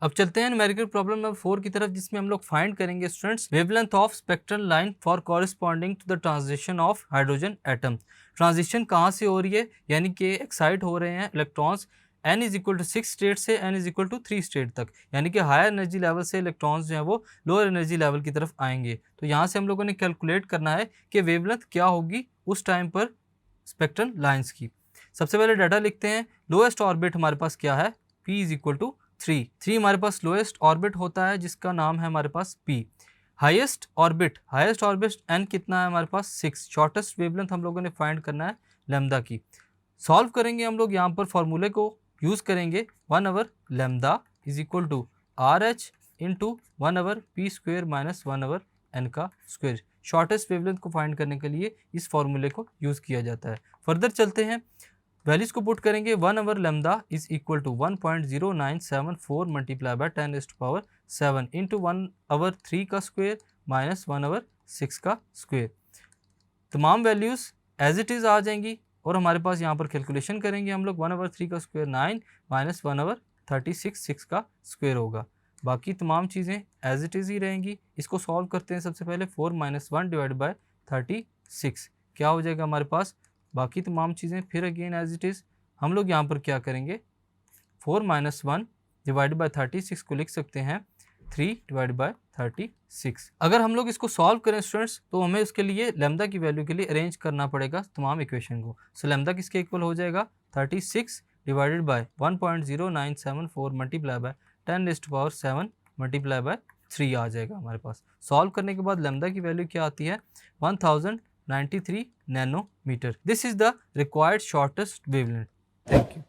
अब चलते हैं न्यूमेरिकल प्रॉब्लम नंबर 4 की तरफ, जिसमें हम लोग फाइंड करेंगे students wavelength of spectral line for corresponding to the transition of hydrogen atom. Transition कहाँ से हो रही है, यानी कि एक्साइट हो रहे हैं electrons n is equal to 6 state से n is equal to 3 state तक, यानी कि हायर एनर्जी लेवल से इलेक्ट्रॉन्स जो है वो लोअर एनर्जी लेवल की तरफ आएंगे। तो यहाँ से हम लोगों ने कैलकुलेट करना है कि वेवलेंथ क्या होगी उस टाइम पर स्पेक्ट्रल लाइन्स की। सबसे पहले डाटा लिखते हैं। लोएस्ट ऑर्बिट हमारे पास क्या है, p इज इक्वल टू 3 हमारे पास लोएस्ट ऑर्बिट होता है जिसका नाम है हमारे पास p। हाईएस्ट ऑर्बिट n कितना है हमारे पास 6। शॉर्टेस्ट वेवलेंथ हम लोगों ने फाइंड करना है लैम्डा की। सॉल्व करेंगे हम लोग, यहाँ पर फॉर्मूले को यूज़ करेंगे 1/, lambda is equal to RH into 1/, p square minus 1/, n का स्क्वेयर। शॉर्टेस्ट वेवलेंथ को फाइंड करने के लिए इस फॉर्मूले को यूज़ किया जाता है। फर्दर चलते हैं, वैल्यूज को पुट करेंगे। 1/, lambda is equal to 1.0974 multiply by 10⁻7 into 1/, 3 का स्क्वेयर माइनस 1/, 6 का स्क्वेयर। तमाम वैल्यूज़ एज इट इज़ आ जाएंगी और हमारे पास यहाँ पर कैलकुलेशन करेंगे हम लोग। 1/, 3 का स्क्वेयर 9 माइनस 1/, 36 6 का स्क्वेयर होगा। बाकी तमाम चीज़ें एज इट इज़ ही रहेंगी। इसको सॉल्व करते हैं। सबसे पहले 4 - 1 डिवाइड बाय 36 क्या हो जाएगा हमारे पास। बाकी तमाम चीज़ें फिर अगेन एज इट इज़ हम लोग यहाँ पर क्या करेंगे, 4 - 1 डिवाइड बाय 36 को लिख सकते हैं 3 डिवाइड बाय 36। अगर हम लोग इसको सॉल्व करें स्टूडेंट्स तो हमें उसके लिए लैम्डा की वैल्यू के लिए अरेंज करना पड़ेगा तमाम इक्वेशन को। सो लैम्डा किसके इक्वल हो जाएगा, 36 divided by 1.0974 multiply by 10⁻7 multiply by 3 आ जाएगा हमारे पास। सॉल्व करने के बाद लैम्डा की वैल्यू क्या आती है, 1093 nanometre. This is the required shortest wavelength. Thank you.